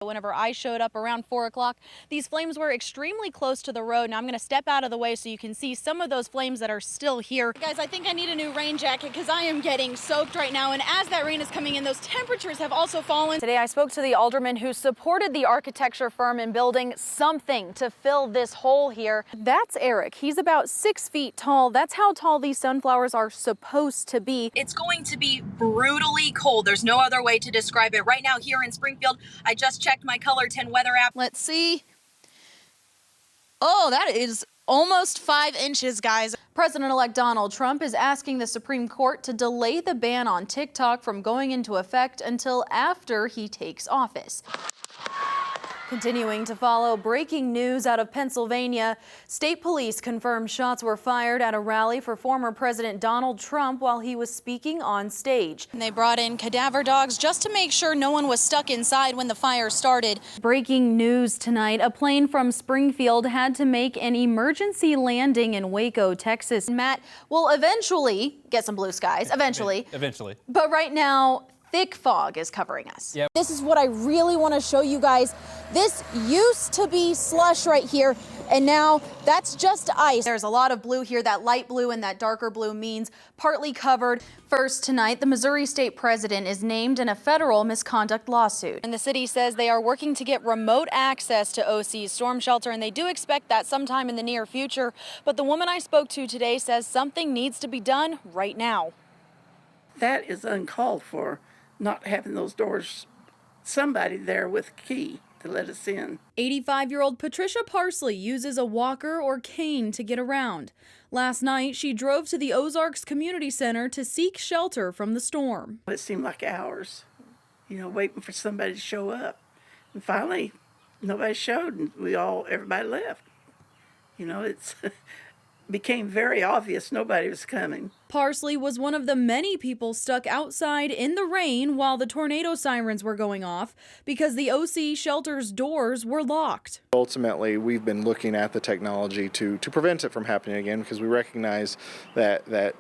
Whenever I showed up around 4 o'clock, these flames were extremely close to the road. Now I'm going to step out of the way so you can see some of those flames that are still here. Guys, I think I need a new rain jacket because I am getting soaked right now. And as that rain is coming in, those temperatures have also fallen. Today I spoke to the alderman who supported the architecture firm in building something to fill this hole here. That's Eric. He's about 6 feet tall. That's how tall these sunflowers are supposed to be. It's going to be brutally cold. There's no other way to describe it. Right now here in Springfield, I just checked my Color 10 weather app. Let's see. Oh, that is almost 5 inches, guys. President-elect Donald Trump is asking the Supreme Court to delay the ban on TikTok from going into effect until after he takes office. Continuing to follow, breaking news out of Pennsylvania. State police confirmed shots were fired at a rally for former President Donald Trump while he was speaking on stage. And they brought in cadaver dogs just to make sure no one was stuck inside when the fire started. Breaking news tonight, a plane from Springfield had to make an emergency landing in Waco, Texas. Matt will eventually get some blue skies, eventually. But right now, thick fog is covering us. Yep. This is what I really want to show you guys. This used to be slush right here, and now that's just ice. There's a lot of blue here. That light blue and that darker blue means partly covered. First tonight, the Missouri state president is named in a federal misconduct lawsuit. And the city says they are working to get remote access to OC's storm shelter, and they do expect that sometime in the near future. But the woman I spoke to today says something needs to be done right now. That is uncalled for. Not having those doors, somebody there with a key to let us in. 85-year-old Patricia Parsley uses a walker or cane to get around. Last night, she drove to the Ozarks Community Center to seek shelter from the storm. It seemed like hours, waiting for somebody to show up. And finally, nobody showed, and everybody left. It's became very obvious nobody was coming. Parsley was one of the many people stuck outside in the rain while the tornado sirens were going off because the OC shelter's doors were locked. Ultimately, we've been looking at the technology to prevent it from happening again because we recognize that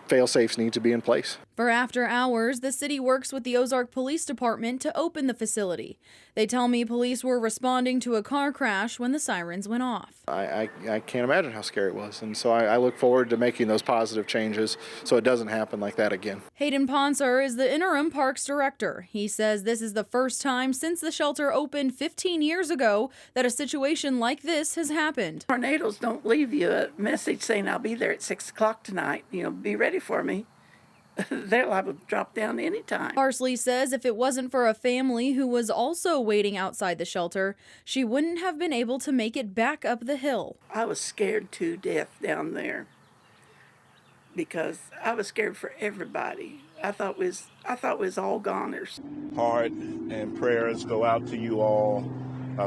fail-safes need to be in place. For after hours, the city works with the Ozark Police Department to open the facility. They tell me police were responding to a car crash when the sirens went off. I can't imagine how scary it was, and so I look forward to making those positive changes so it doesn't happen like that again. Hayden Ponser is the interim parks director. He says this is the first time since the shelter opened 15 years ago that a situation like this has happened. Tornadoes don't leave you a message saying I'll be there at 6 o'clock tonight, be ready for me. They're liable to drop down anytime. Parsley says if it wasn't for a family who was also waiting outside the shelter, she wouldn't have been able to make it back up the hill. I was scared to death down there because I was scared for everybody. I thought it was all goners. Heart and prayers go out to you all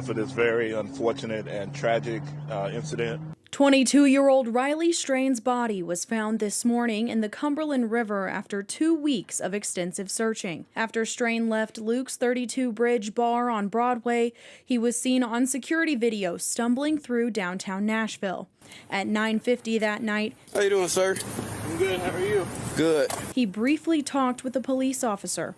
for this very unfortunate and tragic incident. 22-year-old Riley Strain's body was found this morning in the Cumberland River after 2 weeks of extensive searching. After Strain left Luke's 32 Bridge bar on Broadway, he was seen on security video stumbling through downtown Nashville. At 9:50 that night, how you doing, sir? I'm good. How are you? Good. He briefly talked with a police officer.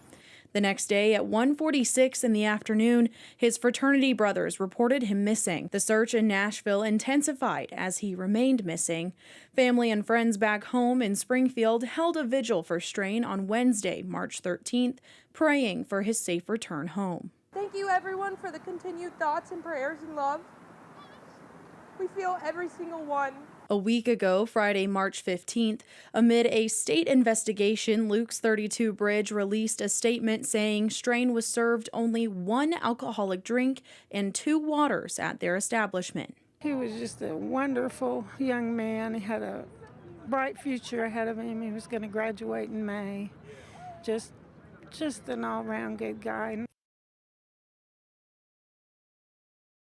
The next day at 1:46 in the afternoon, his fraternity brothers reported him missing. The search in Nashville intensified as he remained missing. Family and friends back home in Springfield held a vigil for Strain on Wednesday, March 13th, praying for his safe return home. Thank you, everyone, for the continued thoughts and prayers and love. We feel every single one. A week ago, Friday, March 15th, amid a state investigation, Luke's 32 Bridge released a statement saying Strain was served only 1 alcoholic drink and 2 waters at their establishment. He was just a wonderful young man. He had a bright future ahead of him. He was going to graduate in May. Just an all-around good guy.